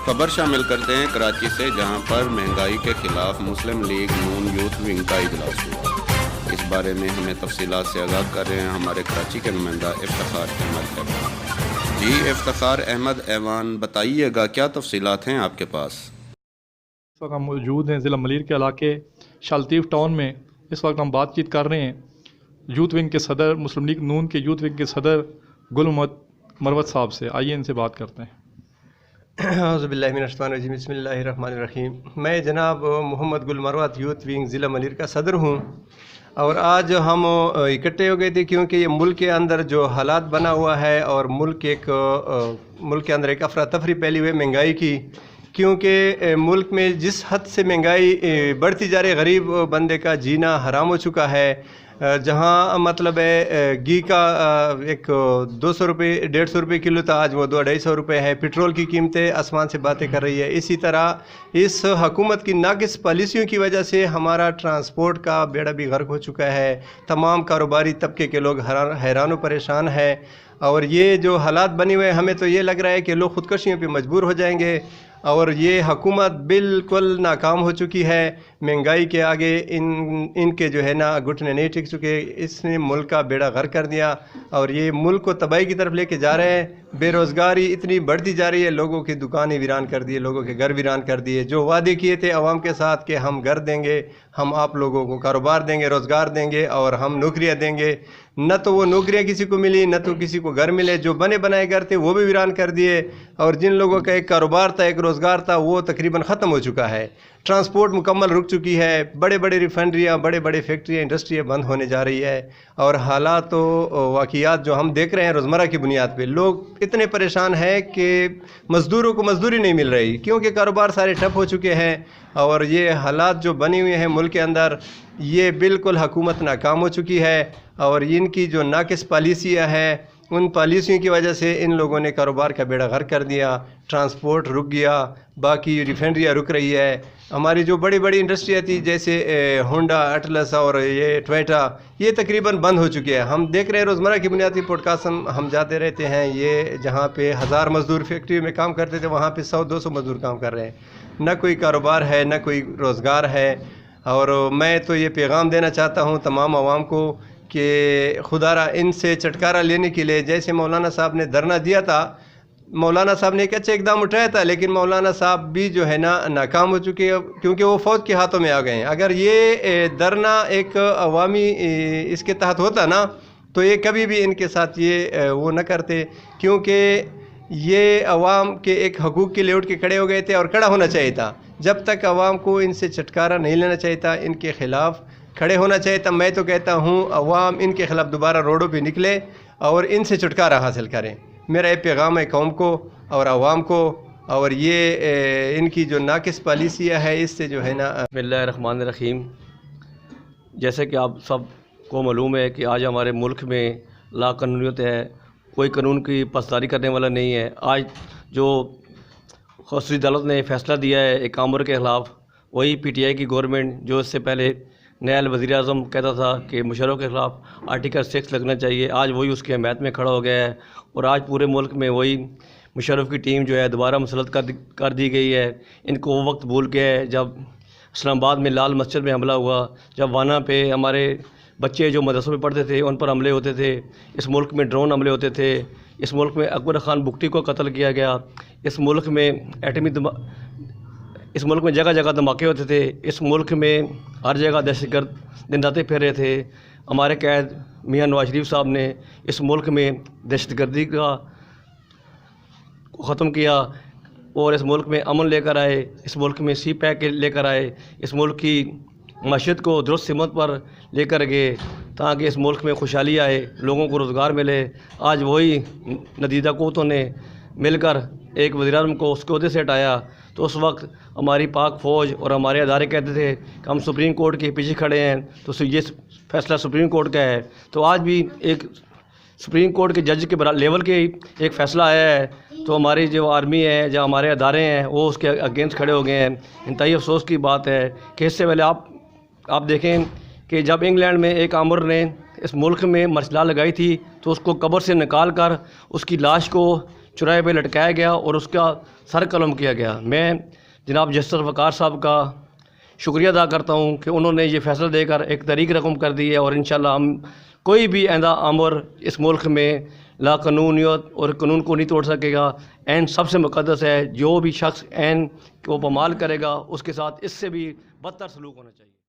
خبر شامل کرتے ہیں کراچی سے، جہاں پر مہنگائی کے خلاف مسلم لیگ نون یوتھ ونگ کا اجلاس ہوا۔ اس بارے میں ہمیں تفصیلات سے آگاہ کر رہے ہیں ہمارے کراچی کے نمائندہ افتخار احمد ایوان۔ جی افتخار احمد ایوان، بتائیے گا کیا تفصیلات ہیں آپ کے پاس؟ اس وقت ہم موجود ہیں ضلع ملیر کے علاقے شالطیف ٹاؤن میں۔ اس وقت ہم بات چیت کر رہے ہیں یوتھ ونگ کے صدر، مسلم لیگ نون کے یوتھ ونگ کے صدر گل محمد مروت صاحب سے۔ آئیے ان سے بات کرتے ہیں۔ اعوذ باللہ من الشیطان الرجیم، بسم اللہ الرحمن الرحیم۔ میں جناب محمد گل مروت یوتھ ونگ ضلع ملیر کا صدر ہوں، اور آج ہم اکٹھے ہو گئے تھے کیونکہ یہ ملک کے اندر جو حالات بنا ہوا ہے، اور ملک کے اندر ایک افراتفری پھیلی ہوئی مہنگائی کی، کیونکہ ملک میں جس حد سے مہنگائی بڑھتی جا رہی ہے، غریب بندے کا جینا حرام ہو چکا ہے۔ جہاں مطلب ہے گھی کا ایک 200 روپے 150 روپے کلو تھا، آج وہ 200-250 روپے ہے۔ پٹرول کی قیمتیں آسمان سے باتیں کر رہی ہے۔ اسی طرح اس حکومت کی ناقص پالیسیوں کی وجہ سے ہمارا ٹرانسپورٹ کا بیڑا بھی غرق ہو چکا ہے۔ تمام کاروباری طبقے کے لوگ حیران و پریشان ہیں، اور یہ جو حالات بنے ہوئے ہیں، ہمیں تو یہ لگ رہا ہے کہ لوگ خودکشیوں پہ مجبور ہو جائیں گے، اور یہ حکومت بالکل ناکام ہو چکی ہے۔ مہنگائی کے آگے ان کے جو ہے نا گھٹنے نہیں ٹک چکے۔ اس نے ملک کا بیڑا غرق کر دیا، اور یہ ملک کو تباہی کی طرف لے کے جا رہے ہیں۔ بے روزگاری اتنی بڑھتی جا رہی ہے، لوگوں کی دکانیں ویران کر دیے، لوگوں کے گھر ویران کر دیے۔ جو وعدے کیے تھے عوام کے ساتھ کہ ہم گھر دیں گے، ہم آپ لوگوں کو کاروبار دیں گے، روزگار دیں گے، اور ہم نوکریاں دیں گے، نہ تو وہ نوکریاں کسی کو ملی، نہ تو کسی کو گھر ملے۔ جو بنے بنائے گھر تھے وہ بھی ویران کر دیے، اور جن لوگوں کا ایک کاروبار تھا، ایک روزگار تھا، وہ تقریباً ختم ہو چکا ہے۔ ٹرانسپورٹ مکمل رک چکی ہے، بڑے بڑے ریفائنریاں، بڑے بڑے فیکٹریاں، انڈسٹریاں بند ہونے جا رہی ہے، اور حالات و واقعات جو ہم دیکھ رہے ہیں روزمرہ کی بنیاد پہ، لوگ اتنے پریشان ہیں کہ مزدوروں کو مزدوری نہیں مل رہی، کیونکہ کاروبار سارے ٹھپ ہو چکے ہیں۔ اور یہ حالات جو بنے ہوئے ہیں ملک کے اندر، یہ بالکل حکومت ناکام ہو چکی ہے، اور ان کی جو ناقص پالیسیاں ہیں، ان پالیسیوں کی وجہ سے ان لوگوں نے کاروبار کا بیڑا غرق کر دیا۔ ٹرانسپورٹ رک گیا، باقی ریفائنریاں رک رہی ہے۔ ہماری جو بڑی بڑی انڈسٹریاں تھی، جیسے ہونڈا، اٹلس اور یہ ٹویٹا، یہ تقریباً بند ہو چکی ہے۔ ہم دیکھ رہے ہیں روزمرہ کی بنیادی پوڈ کاسٹ ہم جاتے رہتے ہیں، یہ جہاں پہ 1000 مزدور فیکٹری میں کام کرتے تھے، وہاں پہ 100-200 مزدور کام کر رہے ہیں۔ نہ کوئی کاروبار ہے، نہ کوئی روزگار ہے۔ اور میں تو یہ پیغام دینا چاہتا ہوں تمام عوام کو کہ خدا را ان سے چھٹکارا لینے کے لیے، جیسے مولانا صاحب نے دھرنا دیا تھا، مولانا صاحب نے ایک اچھا اقدام اٹھایا تھا، لیکن مولانا صاحب بھی جو ہے نا ناکام ہو چکے ہیں، کیونکہ وہ فوج کے ہاتھوں میں آ گئے ہیں۔ اگر یہ دھرنا ایک عوامی اس کے تحت ہوتا نا، تو یہ کبھی بھی ان کے ساتھ یہ وہ نہ کرتے، کیونکہ یہ عوام کے ایک حقوق کے لیے اٹھ کے کھڑے ہو گئے تھے، اور کھڑا ہونا چاہیے تھا۔ جب تک عوام کو ان سے چھٹکارا نہیں لینا چاہیے تھا، ان کے خلاف کھڑے ہونا چاہیے تھا۔ میں تو کہتا ہوں عوام ان کے خلاف دوبارہ روڈوں پہ نکلے اور ان سے چھٹکارا حاصل کریں۔ میرا یہ پیغام ہے قوم کو اور عوام کو، اور یہ ان کی جو ناقص پالیسیاں ہے، اس سے جو ہے نا بسم اللہ الرحمن الرحیم۔ جیسے کہ آپ سب کو معلوم ہے کہ آج ہمارے ملک میں لا قانونیت ہے، کوئی قانون کی پاسداری کرنے والا نہیں ہے۔ آج جو خصوصی عدالت نے فیصلہ دیا ہے ایک آمر کے خلاف، وہی پی ٹی آئی کی گورنمنٹ جو اس سے پہلے نائب وزیر اعظم کہتا تھا کہ مشرف کے خلاف آرٹیکل 6 لگنا چاہیے، آج وہی اس کی حمایت میں کھڑا ہو گیا ہے، اور آج پورے ملک میں وہی مشرف کی ٹیم جو ہے دوبارہ مسلط کر دی گئی ہے۔ ان کو وہ وقت بھول گیا ہے جب اسلام آباد میں لال مسجد میں حملہ ہوا، جب وانا پہ ہمارے بچے جو مدرسوں میں پڑھتے تھے ان پر حملے ہوتے تھے، اس ملک میں ڈرون حملے ہوتے تھے، اس ملک میں اکبر خان بگٹی کو قتل کیا گیا، اس ملک میں اس ملک میں جگہ جگہ دھماکے ہوتے تھے، اس ملک میں ہر جگہ دہشت گرد دن راتیں پھیر رہے تھے۔ ہمارے قائد میاں نواز شریف صاحب نے اس ملک میں دہشت گردی کا ختم کیا، اور اس ملک میں امن لے کر آئے، اس ملک میں سی پیک لے کر آئے، اس ملک کی معیشت کو درست سمت پر لے کر گئے تاکہ اس ملک میں خوشحالی آئے، لوگوں کو روزگار ملے۔ آج وہی ندیدہ قوتوں نے مل کر ایک وزیر اعظم کو اس کے عہدے سے ہٹایا، تو اس وقت ہماری پاک فوج اور ہمارے ادارے کہتے تھے کہ ہم سپریم کورٹ کے پیچھے کھڑے ہیں، تو یہ فیصلہ سپریم کورٹ کا ہے۔ تو آج بھی ایک سپریم کورٹ کے جج کے لیول کے ایک فیصلہ آیا ہے، تو ہماری جو آرمی ہے، جو ہمارے ادارے ہیں، وہ اس کے اگینسٹ کھڑے ہو گئے ہیں۔ انتہائی افسوس کی بات ہے کہ اس سے پہلے آپ دیکھیں کہ جب انگلینڈ میں ایک آمر نے اس ملک میں مرچلہ لگائی تھی، تو اس کو قبر سے نکال کر اس کی لاش کو چوراہے پہ لٹکایا گیا اور اس کا سر قلم کیا گیا۔ میں جناب جسٹس وقار صاحب کا شکریہ ادا کرتا ہوں کہ انہوں نے یہ فیصلہ دے کر ایک تاریخ رقم کر دی ہے، اور انشاءاللہ ہم کوئی بھی آئندہ امر اس ملک میں لا قانونیت اور قانون کو نہیں توڑ سکے گا۔ عین سب سے مقدس ہے، جو بھی شخص عین کو پامال کرے گا اس کے ساتھ اس سے بھی بدتر سلوک ہونا چاہیے۔